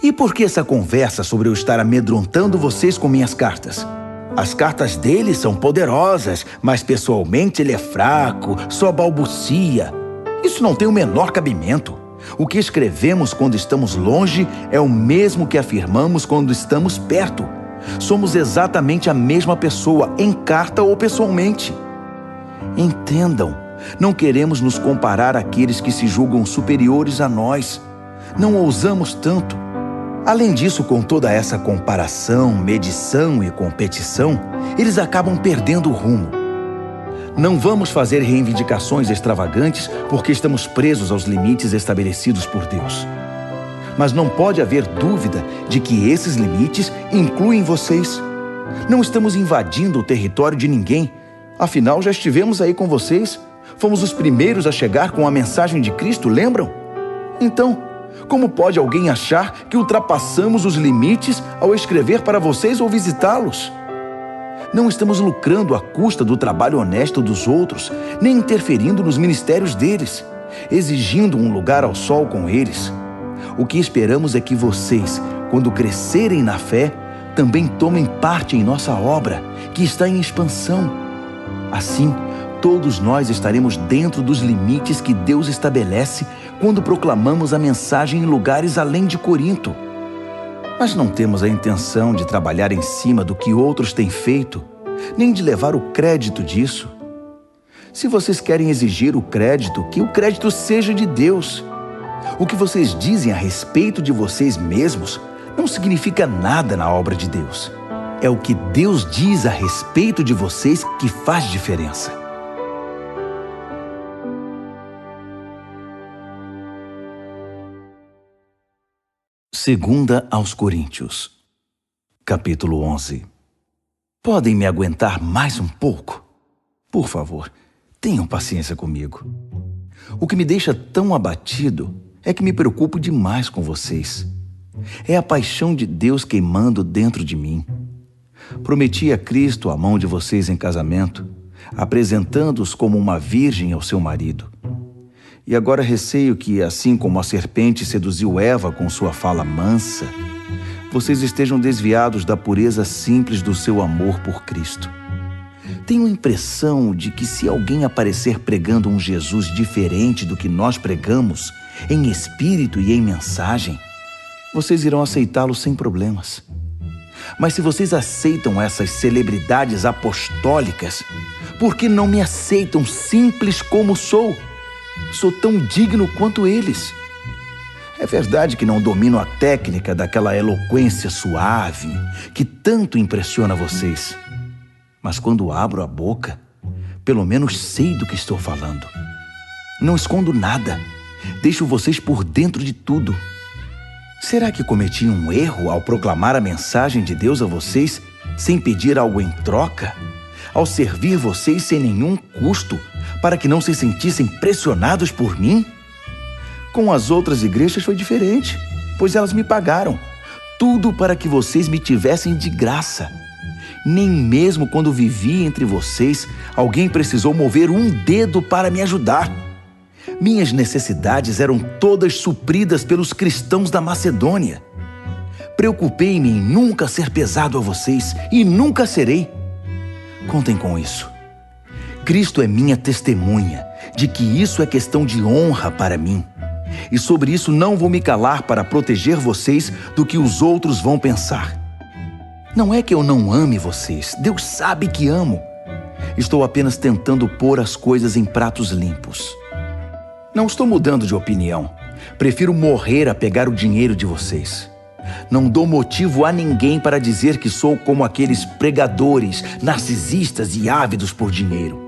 E por que essa conversa sobre eu estar amedrontando vocês com minhas cartas? As cartas dele são poderosas, mas pessoalmente ele é fraco, só balbucia. Isso não tem o menor cabimento. O que escrevemos quando estamos longe é o mesmo que afirmamos quando estamos perto. Somos exatamente a mesma pessoa, em carta ou pessoalmente. Entendam, não queremos nos comparar àqueles que se julgam superiores a nós. Não ousamos tanto. Além disso, com toda essa comparação, medição e competição, eles acabam perdendo o rumo. Não vamos fazer reivindicações extravagantes porque estamos presos aos limites estabelecidos por Deus. Mas não pode haver dúvida de que esses limites incluem vocês. Não estamos invadindo o território de ninguém. Afinal, já estivemos aí com vocês. Fomos os primeiros a chegar com a mensagem de Cristo, lembram? Então, como pode alguém achar que ultrapassamos os limites ao escrever para vocês ou visitá-los? Não estamos lucrando à custa do trabalho honesto dos outros, nem interferindo nos ministérios deles, exigindo um lugar ao sol com eles. O que esperamos é que vocês, quando crescerem na fé, também tomem parte em nossa obra, que está em expansão. Assim, todos nós estaremos dentro dos limites que Deus estabelece quando proclamamos a mensagem em lugares além de Corinto. Mas não temos a intenção de trabalhar em cima do que outros têm feito, nem de levar o crédito disso. Se vocês querem exigir o crédito, que o crédito seja de Deus. O que vocês dizem a respeito de vocês mesmos não significa nada na obra de Deus. É o que Deus diz a respeito de vocês que faz diferença. Segunda aos Coríntios, capítulo 11. Podem me aguentar mais um pouco? Por favor, tenham paciência comigo. O que me deixa tão abatido é que me preocupo demais com vocês. É a paixão de Deus queimando dentro de mim. Prometi a Cristo a mão de vocês em casamento, apresentando-os como uma virgem ao seu marido. E agora receio que, assim como a serpente seduziu Eva com sua fala mansa, vocês estejam desviados da pureza simples do seu amor por Cristo. Tenho a impressão de que se alguém aparecer pregando um Jesus diferente do que nós pregamos, em espírito e em mensagem, vocês irão aceitá-lo sem problemas. Mas se vocês aceitam essas celebridades apostólicas, por que não me aceitam simples como sou? Sou tão digno quanto eles. É verdade que não domino a técnica daquela eloquência suave que tanto impressiona vocês. Mas quando abro a boca, pelo menos sei do que estou falando. Não escondo nada. Deixo vocês por dentro de tudo. Será que cometi um erro ao proclamar a mensagem de Deus a vocês sem pedir algo em troca? Ao servir vocês sem nenhum custo, para que não se sentissem pressionados por mim? Com as outras igrejas foi diferente, pois elas me pagaram. Tudo para que vocês me tivessem de graça. Nem mesmo quando vivi entre vocês, alguém precisou mover um dedo para me ajudar. Minhas necessidades eram todas supridas pelos cristãos da Macedônia. Preocupei-me em nunca ser pesado a vocês e nunca serei. Contem com isso. Cristo é minha testemunha de que isso é questão de honra para mim. E sobre isso não vou me calar para proteger vocês do que os outros vão pensar. Não é que eu não ame vocês, Deus sabe que amo. Estou apenas tentando pôr as coisas em pratos limpos. Não estou mudando de opinião. Prefiro morrer a pegar o dinheiro de vocês. Não dou motivo a ninguém para dizer que sou como aqueles pregadores, narcisistas e ávidos por dinheiro.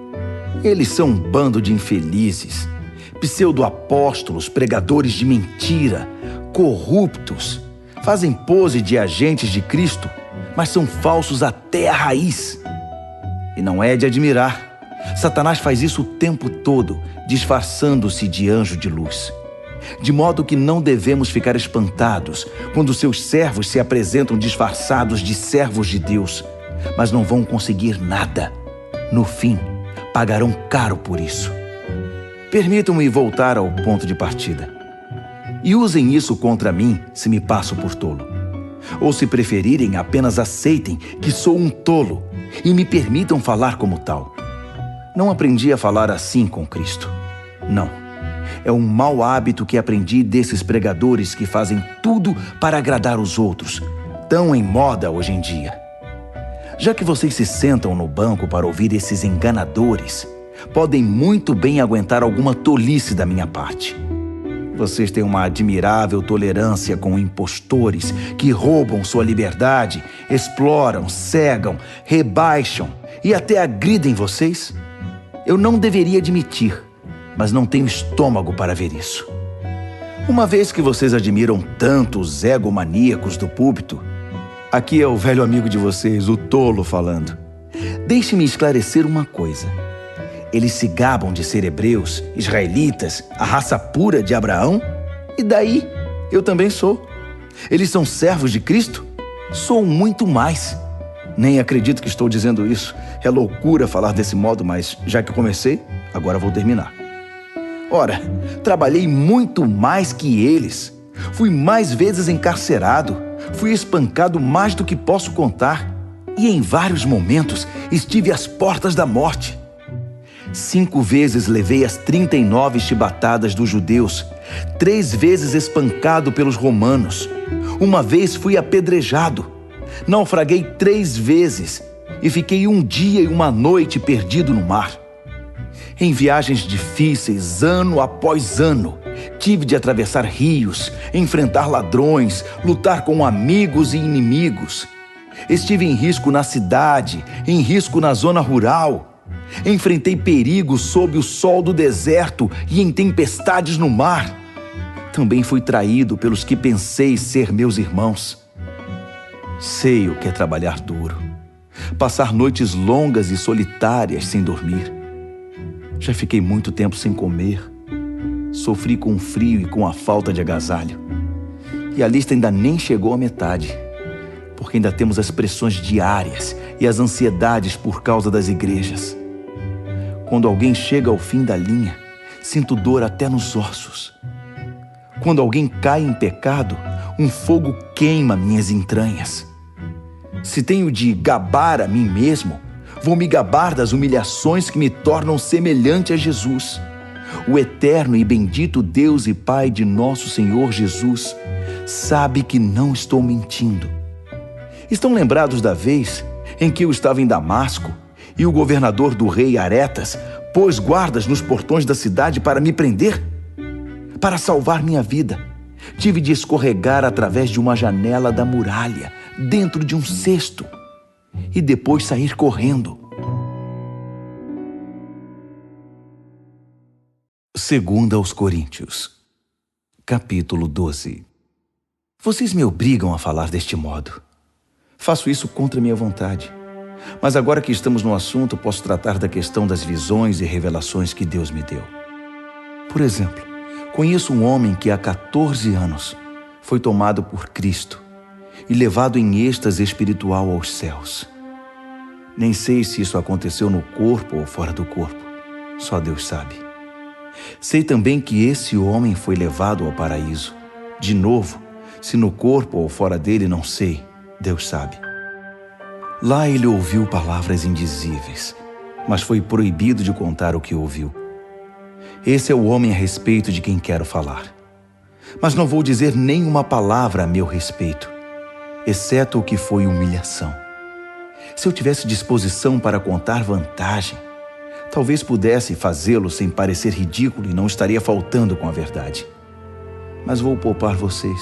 Eles são um bando de infelizes, pseudo-apóstolos, pregadores de mentira, corruptos. Fazem pose de agentes de Cristo, mas são falsos até a raiz. E não é de admirar. Satanás faz isso o tempo todo, disfarçando-se de anjo de luz. De modo que não devemos ficar espantados quando seus servos se apresentam disfarçados de servos de Deus, mas não vão conseguir nada. No fim, pagarão caro por isso. Permitam-me voltar ao ponto de partida. E usem isso contra mim se me passo por tolo. Ou, se preferirem, apenas aceitem que sou um tolo e me permitam falar como tal. Não aprendi a falar assim com Cristo. Não. É um mau hábito que aprendi desses pregadores que fazem tudo para agradar os outros, tão em moda hoje em dia. Já que vocês se sentam no banco para ouvir esses enganadores, podem muito bem aguentar alguma tolice da minha parte. Vocês têm uma admirável tolerância com impostores que roubam sua liberdade, exploram, cegam, rebaixam e até agridem vocês. Eu não deveria admitir, mas não tenho estômago para ver isso. Uma vez que vocês admiram tanto os egomaníacos do púlpito, aqui é o velho amigo de vocês, o tolo, falando. Deixe-me esclarecer uma coisa. Eles se gabam de ser hebreus, israelitas, a raça pura de Abraão? E daí? Eu também sou. Eles são servos de Cristo? Sou muito mais. Nem acredito que estou dizendo isso. É loucura falar desse modo, mas já que comecei, agora vou terminar. Ora, trabalhei muito mais que eles. Fui mais vezes encarcerado. Fui espancado mais do que posso contar. E em vários momentos estive às portas da morte. 5 vezes levei as 39 chibatadas dos judeus, 3 vezes espancado pelos romanos. Uma vez fui apedrejado. Naufraguei 3 vezes e fiquei 1 dia e 1 noite perdido no mar. Em viagens difíceis, ano após ano, tive de atravessar rios, enfrentar ladrões, lutar com amigos e inimigos. Estive em risco na cidade, em risco na zona rural. Enfrentei perigos sob o sol do deserto e em tempestades no mar. Também fui traído pelos que pensei ser meus irmãos. Sei o que é trabalhar duro, passar noites longas e solitárias sem dormir. Já fiquei muito tempo sem comer. Sofri com o frio e com a falta de agasalho. E a lista ainda nem chegou à metade, porque ainda temos as pressões diárias e as ansiedades por causa das igrejas. Quando alguém chega ao fim da linha, sinto dor até nos ossos. Quando alguém cai em pecado, um fogo queima minhas entranhas. Se tenho de gabar a mim mesmo, vou me gabar das humilhações que me tornam semelhante a Jesus. O eterno e bendito Deus e Pai de nosso Senhor Jesus sabe que não estou mentindo. Estão lembrados da vez em que eu estava em Damasco e o governador do rei Aretas pôs guardas nos portões da cidade para me prender? Para salvar minha vida, tive de escorregar através de uma janela da muralha, dentro de um cesto, e depois sair correndo. 2 aos Coríntios, capítulo 12. Vocês me obrigam a falar deste modo. Faço isso contra minha vontade. Mas agora que estamos no assunto, posso tratar da questão das visões e revelações que Deus me deu. Por exemplo, conheço um homem que há 14 anos foi tomado por Cristo e levado em êxtase espiritual aos céus. Nem sei se isso aconteceu no corpo ou fora do corpo. Só Deus sabe. Sei também que esse homem foi levado ao paraíso. De novo, se no corpo ou fora dele, não sei. Deus sabe. Lá ele ouviu palavras indizíveis, mas foi proibido de contar o que ouviu. Esse é o homem a respeito de quem quero falar. Mas não vou dizer nenhuma palavra a meu respeito, exceto o que foi humilhação. Se eu tivesse disposição para contar vantagem, talvez pudesse fazê-lo sem parecer ridículo e não estaria faltando com a verdade. Mas vou poupar vocês.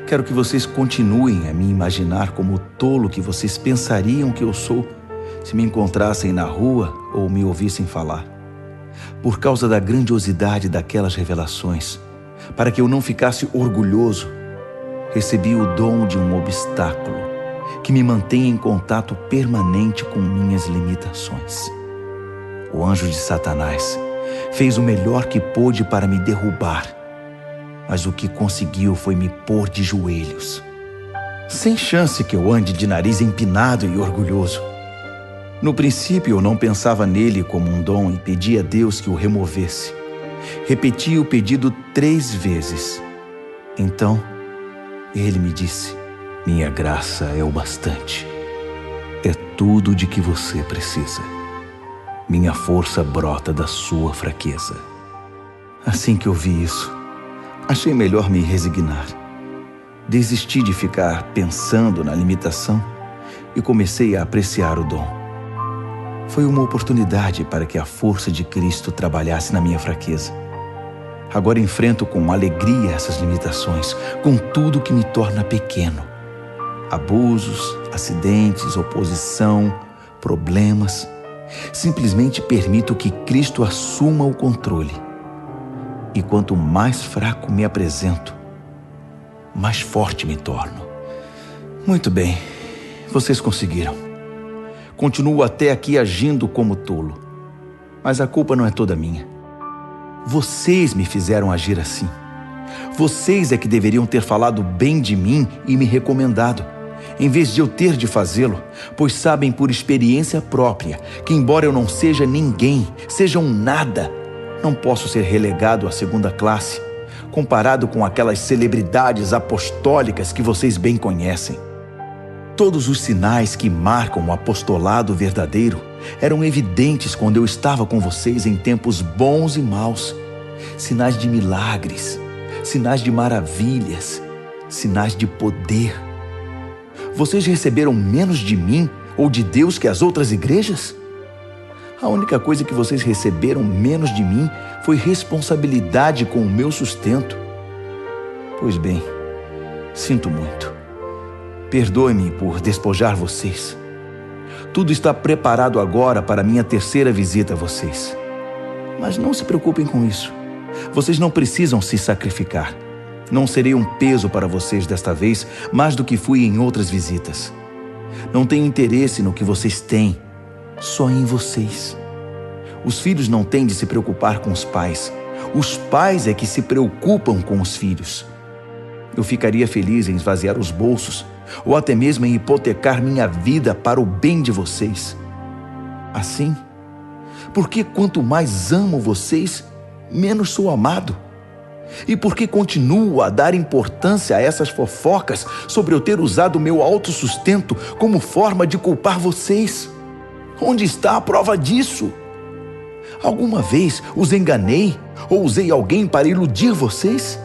Quero que vocês continuem a me imaginar como o tolo que vocês pensariam que eu sou se me encontrassem na rua ou me ouvissem falar. Por causa da grandiosidade daquelas revelações, para que eu não ficasse orgulhoso, recebi o dom de um obstáculo que me mantém em contato permanente com minhas limitações. O anjo de Satanás fez o melhor que pôde para me derrubar, mas o que conseguiu foi me pôr de joelhos. Sem chance que eu ande de nariz empinado e orgulhoso. No princípio, eu não pensava nele como um dom e pedia a Deus que o removesse. Repeti o pedido 3 vezes. Então, ele me disse: minha graça é o bastante. É tudo de que você precisa. Minha força brota da sua fraqueza. Assim que eu vi isso, achei melhor me resignar. Desisti de ficar pensando na limitação e comecei a apreciar o dom. Foi uma oportunidade para que a força de Cristo trabalhasse na minha fraqueza. Agora enfrento com alegria essas limitações, com tudo que me torna pequeno. Abusos, acidentes, oposição, problemas. Simplesmente permito que Cristo assuma o controle. E quanto mais fraco me apresento, mais forte me torno. Muito bem, vocês conseguiram. Continuo até aqui agindo como tolo. Mas a culpa não é toda minha. Vocês me fizeram agir assim. Vocês é que deveriam ter falado bem de mim e me recomendado, em vez de eu ter de fazê-lo, pois sabem por experiência própria que, embora eu não seja ninguém, seja um nada, não posso ser relegado à segunda classe, comparado com aquelas celebridades apostólicas que vocês bem conhecem. Todos os sinais que marcam o apostolado verdadeiro eram evidentes quando eu estava com vocês em tempos bons e maus. Sinais de milagres, sinais de maravilhas, sinais de poder. Vocês receberam menos de mim ou de Deus que as outras igrejas? A única coisa que vocês receberam menos de mim foi responsabilidade com o meu sustento. Pois bem, sinto muito. Perdoe-me por despojar vocês. Tudo está preparado agora para minha 3ª visita a vocês. Mas não se preocupem com isso. Vocês não precisam se sacrificar. Não serei um peso para vocês desta vez, mais do que fui em outras visitas. Não tenho interesse no que vocês têm, só em vocês. Os filhos não têm de se preocupar com os pais. Os pais é que se preocupam com os filhos. Eu ficaria feliz em esvaziar os bolsos, ou até mesmo em hipotecar minha vida para o bem de vocês. Assim, porque quanto mais amo vocês, menos sou amado. E porque continuo a dar importância a essas fofocas sobre eu ter usado meu autossustento como forma de culpar vocês? Onde está a prova disso? Alguma vez os enganei ou usei alguém para iludir vocês?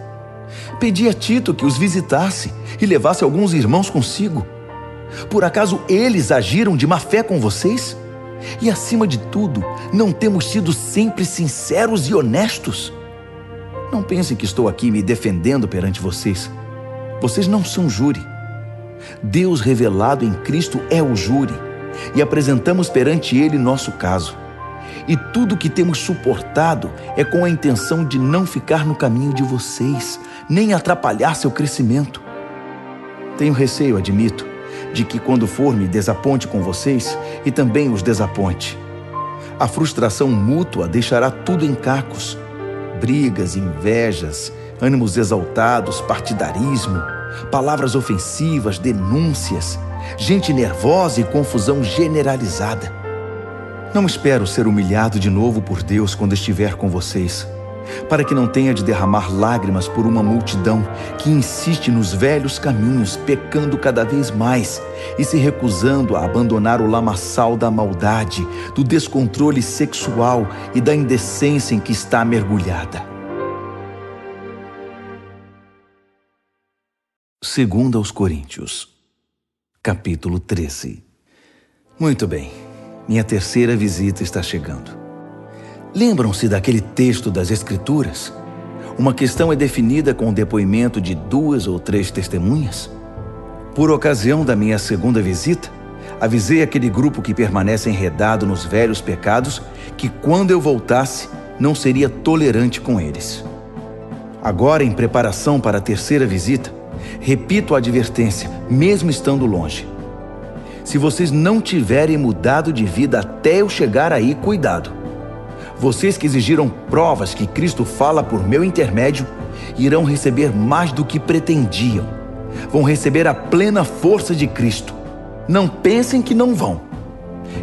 Pedi a Tito que os visitasse e levasse alguns irmãos consigo. Por acaso eles agiram de má fé com vocês? E acima de tudo, não temos sido sempre sinceros e honestos? Não pensem que estou aqui me defendendo perante vocês. Vocês não são júri. Deus revelado em Cristo é o júri, e apresentamos perante Ele nosso caso. E tudo que temos suportado é com a intenção de não ficar no caminho de vocês, nem atrapalhar seu crescimento. Tenho receio, admito, de que quando for me desaponte com vocês e também os desaponte. A frustração mútua deixará tudo em cacos. Brigas, invejas, ânimos exaltados, partidarismo, palavras ofensivas, denúncias, gente nervosa e confusão generalizada. Não espero ser humilhado de novo por Deus quando estiver com vocês, para que não tenha de derramar lágrimas por uma multidão que insiste nos velhos caminhos, pecando cada vez mais e se recusando a abandonar o lamaçal da maldade, do descontrole sexual e da indecência em que está mergulhada. 2 aos Coríntios, capítulo 13. Muito bem, minha 3ª visita está chegando. Lembram-se daquele texto das Escrituras? Uma questão é definida com o depoimento de 2 ou 3 testemunhas. Por ocasião da minha 2ª visita, avisei aquele grupo que permanece enredado nos velhos pecados que quando eu voltasse, não seria tolerante com eles. Agora, em preparação para a 3ª visita, repito a advertência, mesmo estando longe. Se vocês não tiverem mudado de vida até eu chegar aí, cuidado. Vocês que exigiram provas que Cristo fala por meu intermédio, irão receber mais do que pretendiam. Vão receber a plena força de Cristo. Não pensem que não vão.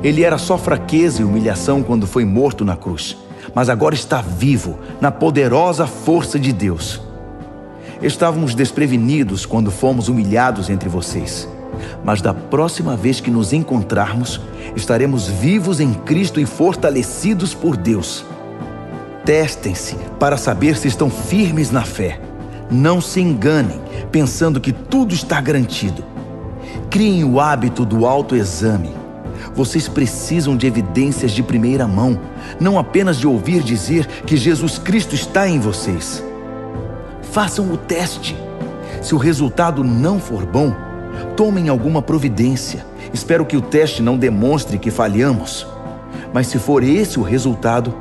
Ele era só fraqueza e humilhação quando foi morto na cruz, mas agora está vivo na poderosa força de Deus. Estávamos desprevenidos quando fomos humilhados entre vocês, mas da próxima vez que nos encontrarmos, estaremos vivos em Cristo e fortalecidos por Deus. Testem-se para saber se estão firmes na fé. Não se enganem, pensando que tudo está garantido. Criem o hábito do autoexame. Vocês precisam de evidências de primeira mão, não apenas de ouvir dizer que Jesus Cristo está em vocês. Façam o teste. Se o resultado não for bom, tomem alguma providência. Espero que o teste não demonstre que falhamos. Mas se for esse o resultado,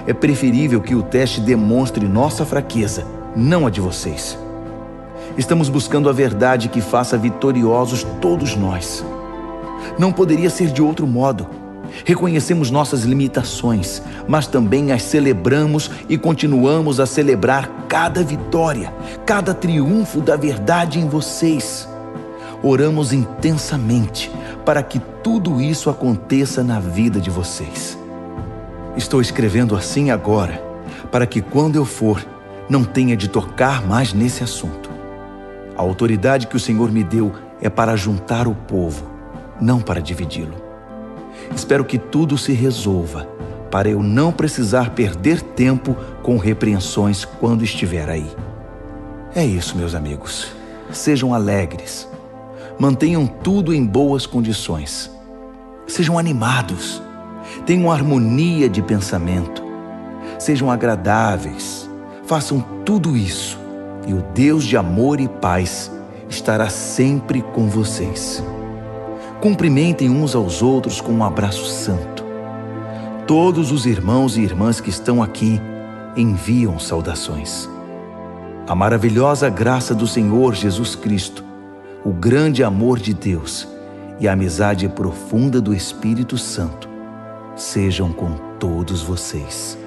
é preferível que o teste demonstre nossa fraqueza, não a de vocês. Estamos buscando a verdade que faça vitoriosos todos nós. Não poderia ser de outro modo. Reconhecemos nossas limitações, mas também as celebramos e continuamos a celebrar cada vitória, cada triunfo da verdade em vocês. Oramos intensamente para que tudo isso aconteça na vida de vocês. Estou escrevendo assim agora, para que quando eu for, não tenha de tocar mais nesse assunto. A autoridade que o Senhor me deu é para juntar o povo, não para dividi-lo. Espero que tudo se resolva, para eu não precisar perder tempo com repreensões quando estiver aí. É isso, meus amigos. Sejam alegres. Mantenham tudo em boas condições. Sejam animados. Tenham harmonia de pensamento. Sejam agradáveis. Façam tudo isso, e o Deus de amor e paz estará sempre com vocês. Cumprimentem uns aos outros com um abraço santo. Todos os irmãos e irmãs que estão aqui enviam saudações. A maravilhosa graça do Senhor Jesus Cristo, o grande amor de Deus e a amizade profunda do Espírito Santo sejam com todos vocês.